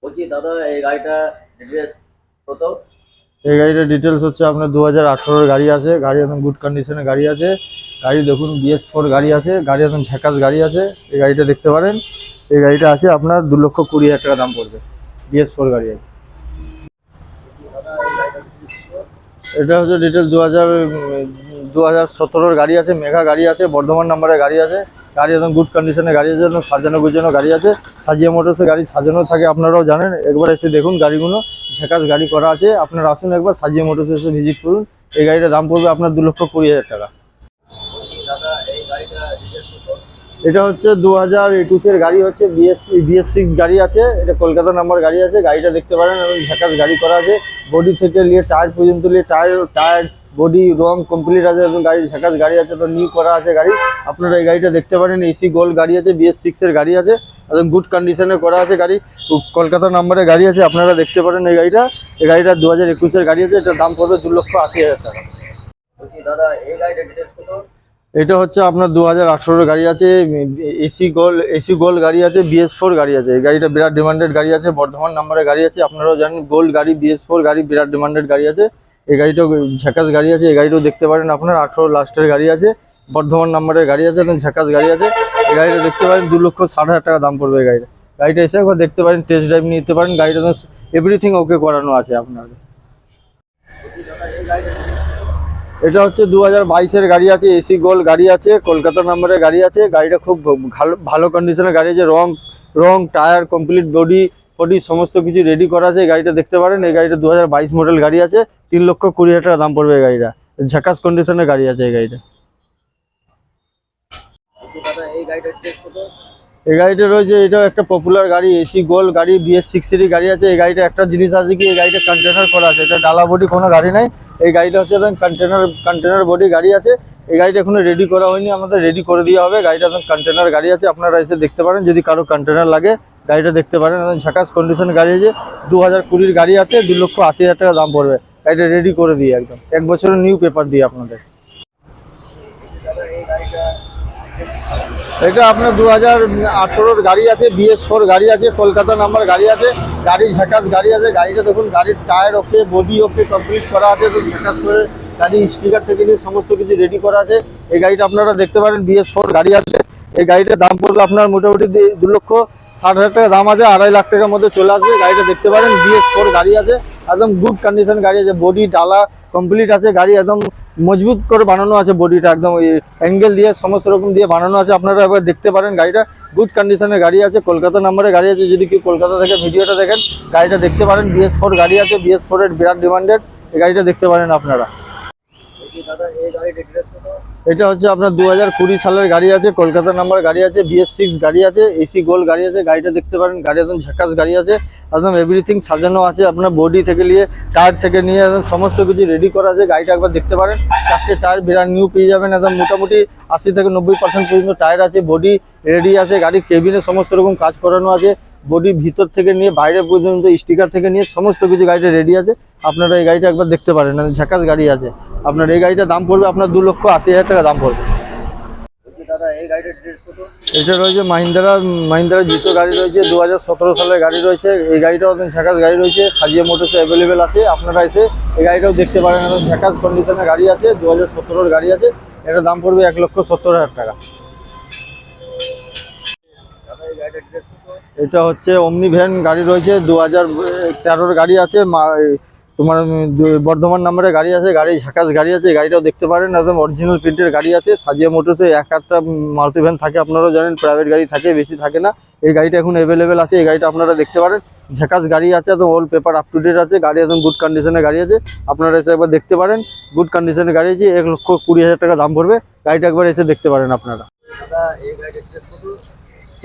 বলছি দাদা এই গাড়িটা ডিটেলস কত? এই গাড়িটার ডিটেলস হচ্ছে আপনার 2018-এর গাড়ি আছে, গাড়ি একদম গুড কন্ডিশনে গাড়ি আছে। গাড়ি দেখুন BS4 গাড়ি আছে, গাড়ি একদম ঝাকাস গাড়ি আছে। এই গাড়িটা দেখতে পারেন। এই গাড়িটা আছে আপনার 2,20,000 টাকা দাম পড়বে, BS4 গাড়ি আছে। বলছি দাদা এই গাড়িটা ডিটেলস কত? এটা হচ্ছে ডিটেলস 2017-এর গাড়ি আছে, মেঘা গাড়ি আছে, বর্ধমান নাম্বারের গাড়ি আছে। গাড়ি একদম গুড কন্ডিশনে গাড়ি আছে, একদম সাজানো গুজানো গাড়ি আছে। সাজিয়ে মোটরসে গাড়ি সাজানো থাকে, আপনারাও জানেন। একবার এসে দেখুন গাড়িগুলো, ঝাকাস গাড়ি করা আছে। আপনারা আসুন একবার, সাজিয়ে মোটরসে এসে ভিজিট করুন। এই গাড়িটার দাম পড়বে আপনার 2,20,000 টাকা। বলছি দাদা এই গাড়িটা ডিটেলস কত? এটা হচ্ছে 2021-এর গাড়ি, হচ্ছে BS6 গাড়ি আছে। এটা কলকাতা নাম্বার গাড়ি আছে। গাড়িটা দেখতে পারেন, এবং ঝাকাস গাড়ি করা আছে। বডি থেকে নিয়ে টায়ার পর্যন্ত নিয়ে টায়ার বডি রং কমপ্লিট আছে, এবং গাড়ি ঝাকাস গাড়ি আছে, তো নিউ করা আছে গাড়ি। আপনারা এই গাড়িটা দেখতে পারেন। AC গোল্ড গাড়ি আছে, BS6-এর গাড়ি আছে, একদম গুড কন্ডিশনে করা আছে গাড়ি। কলকাতা নাম্বারের গাড়ি আছে, আপনারা দেখতে পারেন এই গাড়িটা। এই গাড়িটা 2021-এর গাড়ি আছে। এটার দাম পড়বে 2,80,000 টাকা। বলছি দাদা এই গাড়িটা ডিটেলস কত? এটা হচ্ছে আপনার 2018-এর গাড়ি আছে, এসি গোল্ড গাড়ি আছে, BS4 গাড়ি আছে। এই গাড়িটা বিরাট ডিমান্ডেড গাড়ি আছে, বর্ধমান নাম্বারের গাড়ি আছে। আপনারাও জানেন গোল্ড গাড়ি, BS4 গাড়ি বিরাট ডিমান্ডেড গাড়ি আছে। এই গাড়িটাও ঝাকাস গাড়ি আছে। এই গাড়িটাও দেখতে পারেন আপনার 18 লাস্টের গাড়ি আছে, বর্ধমান নাম্বারের গাড়ি আছে, এবং ঝাকাস গাড়ি আছে। এই গাড়িটা দেখতে পারেন, 2,60,000 টাকা দাম পড়বে এই গাড়িটা। গাড়িটা এসে একবার দেখতে পারেন, টেস্ট ড্রাইভ নিতে পারেন। গাড়িটা এভরিথিং ওকে করানো আছে আপনার। বলছি দাদা এই গাড়িটা ডিটেলস কত? এটা হচ্ছে 2022-এর গাড়ি আছে, AC গোল্ড গাড়ি আছে, কলকাতা নাম্বারের গাড়ি আছে। গাড়িটা খুব ভালো ভালো কন্ডিশনের গাড়ি আছে। রং টায়ার কমপ্লিট, বডি ফডি সমস্ত কিছু রেডি করা আছে। এই গাড়িটা দেখতে পারেন। এই গাড়িটা 2022 মডেল গাড়ি আছে। 3,20,000 টাকা দাম পড়বে এই গাড়িটা। ঝাকাস কন্ডিশনের গাড়ি আছে এই গাড়িটা। বলছি দাদা এই গাড়িটা ডিটেলস কত? এই গাড়িটা রয়েছে, এটাও একটা পপুলার গাড়ি, AC গোল্ড গাড়ি, BS6-এরই গাড়ি আছে। এই গাড়িটা একটা জিনিস আছে কি, এই গাড়িটা কন্টেনার করা আছে। এটা ডালা বডি কোনো গাড়ি নাই। এই গাড়িটা হচ্ছে একদম কন্টেনার বডি গাড়ি আছে। এই গাড়িটা এখনো রেডি করা হয়নি, আমাদের রেডি করে দেওয়া হবে। গাড়িটা একদম কন্টেনার গাড়ি আছে, আপনারা এসে দেখতে পারেন। যদি কারো কন্টেনার লাগে, গাড়িটা দেখতে পারেন। একদম ঝাকাস কন্ডিশন গাড়ি আছে। 2020-এর গাড়ি আছে, 2,80,000 টাকা দাম পড়বে। গাড়িটা রেডি করে দিয়ে একদম 1 বছরের নিউ পেপার দিয়ে আপনাদের। বলছি দাদা এই গাড়িটা ডিটেলস কত? এটা আপনার 2018-এর গাড়ি আছে, BS4 গাড়ি আছে, কলকাতা নাম্বার গাড়ি আছে। গাড়ি ঝাকাস গাড়ি আছে। গাড়িটা দেখুন, গাড়ির টায়ার ওকে, বডি ওকে কমপ্লিট করা আছে, তো ঝাকাস করে গাড়ি স্টিকার থেকে নিয়ে সমস্ত কিছু রেডি করা আছে। এই গাড়িটা আপনারা দেখতে পারেন, BS4 গাড়ি আছে। এই গাড়িটার দাম পড়বে আপনার মোটামুটি 2,60,000 টাকা দাম আছে, 2.5 লাখ টাকার মধ্যে চলে আসবে। গাড়িটা দেখতে পারেন, BS4 গাড়ি আছে, একদম গুড কন্ডিশন গাড়ি আছে। বডি ডালা কমপ্লিট আছে, গাড়ি একদম মজবুত করে বানানো আছে। বডিটা একদম অ্যাঙ্গেল দিয়ে সমস্ত রকম দিয়ে বানানো আছে। আপনারা একবার দেখতে পারেন। গাড়িটা গুড কন্ডিশনের গাড়ি আছে, কলকাতা নাম্বারের গাড়ি আছে। যদি কেউ কলকাতা থেকে ভিডিওটা দেখেন, গাড়িটা দেখতে পারেন। BS4 গাড়ি আছে, BS4 এর বিরাট ডিমান্ডেড। এই গাড়িটা দেখতে পারেন আপনারা। বলছি দাদা এই গাড়িটা ডিটেলস কত? এটা হচ্ছে আপনার 2020 সালের গাড়ি আছে, কলকাতা নাম্বার গাড়ি আছে, BS6 গাড়ি আছে, AC গোল্ড গাড়ি আছে। গাড়িটা দেখতে পারেন। গাড়ি একদম ঝাকাস গাড়ি আছে, একদম এভরিথিং সাজানো আছে। আপনার বডি থেকে নিয়ে টায়ার থেকে নিয়ে একদম সমস্ত কিছু রেডি করা আছে। গাড়িটা একবার দেখতে পারেন। 4টে টায়ার বিরাট নিউ পেয়ে যাবেন। একদম মোটামুটি 80 থেকে 90% পর্যন্ত টায়ার আছে। বডি রেডি আছে। গাড়ির কেবিনে সমস্ত রকম কাজ করানো আছে। বডি ভিতর থেকে নিয়ে বাইরে পর্যন্ত স্টিকার থেকে নিয়ে সমস্ত কিছু গাড়িটা রেডি আছে। আপনারা এই গাড়িটা একবার দেখতে পারেন, ঝাকাস গাড়ি আছে। আপনার এই গাড়িটার দাম পড়বে আপনার 2,80,000 টাকা দাম পড়বে। বলছি দাদা এই গাড়িটা ডিটেলস কত? এটা রয়েছে মাহিন্দ্রা জিতো গাড়ি রয়েছে, 2017 সালের গাড়ি রয়েছে। এই গাড়িটাও একদম ঝাকাস গাড়ি রয়েছে, সাজিয়ে মোটরসে অ্যাভেলেবেল আছে। আপনারা এসে এই গাড়িটাও দেখতে পারেন। একদম ঝাকাস কন্ডিশনের গাড়ি আছে, 2017-এর গাড়ি আছে। এটার দাম পড়বে 1,70,000 টাকা। দাদা এই গাড়িটা ডিটেলস কত? এটা হচ্ছে অমনি ভ্যান গাড়ি রয়েছে, 2013-এর গাড়ি আছে। তোমার বর্ধমান নাম্বারের গাড়ি আছে। গাড়ি ঝাকাস গাড়ি আছে। এই গাড়িটাও দেখতে পারেন, একদম অরিজিনাল প্রিন্টের গাড়ি আছে। সাজিয়ে মোটরসে এক একটা মারুতি ভ্যান থাকে, আপনারাও জানেন। প্রাইভেট গাড়ি থাকে, বেশি থাকে না। এই গাড়িটা এখন অ্যাভেলেবেল আছে। এই গাড়িটা আপনারা দেখতে পারেন। ঝাকাস গাড়ি আছে, একদম all paper up to date আছে। গাড়ি একদম গুড কন্ডিশনের গাড়ি আছে। আপনারা এসে একবার দেখতে পারেন। গুড কন্ডিশনের গাড়ি আছে, 1,20,000 টাকা দাম পড়বে। গাড়িটা একবার এসে দেখতে পারেন আপনারা। দাদা এই গাড়িটা ডিটেলস কত?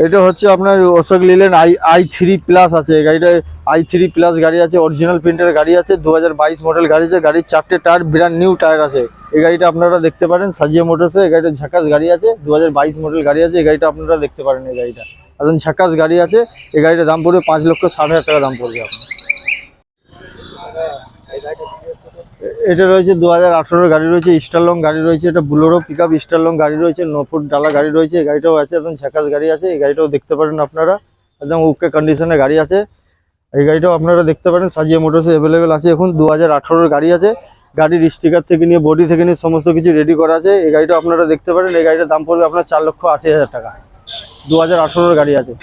এটা হচ্ছে আপনার অশোক লেল্যান্ড i3 প্লাস আছে। এই গাড়িটা i3 প্লাস গাড়ি আছে, অরিজিনাল প্রিন্টের গাড়ি আছে, 2022 মডেল গাড়ি আছে। গাড়ির 4টে টায়ার ব্র্যান্ড নিউ টায়ার আছে। এই গাড়িটা আপনারা দেখতে পারেন, সাজিয়ে মোটরসে। এই গাড়িটা ঝাকাস গাড়ি আছে, 2022 মডেল গাড়ি আছে। এই গাড়িটা আপনারা দেখতে পারেন। এই গাড়িটা একদম ঝাকাস গাড়ি আছে। এই গাড়িটার দাম পড়বে 5,60,000 টাকা দাম পড়বে আপনার। দাদা এই গাড়িটা ডিটেলস কত? এটা রয়েছে 2018-এর গাড়ি রয়েছে, স্টারলং গাড়ি রয়েছে। এটা বুলোরো পিকআপ স্টারলং গাড়ি রয়েছে, 9 ফুট ডালা গাড়ি রয়েছে। এই গাড়িটাও আছে, একদম ঝাকাস গাড়ি আছে। এই গাড়িটাও দেখতে পারেন আপনারা, একদম ওকে কন্ডিশনে গাড়ি আছে। এই গাড়িটাও আপনারা দেখতে পারেন, সাজিয়া মোটরসে অ্যাভেলেবেল আছে। এখন 2018 গাড়ি আছে, গাড়ির স্টিকার থেকে নিয়ে বডি থেকে নিয়ে সমস্ত কিছু রেডি করা আছে। এই গাড়িটা আপনারা দেখতে পারেন। এই গাড়িটার দাম পড়বে আপনার 4,80,000 টাকা। 2018 গাড়ি আছে।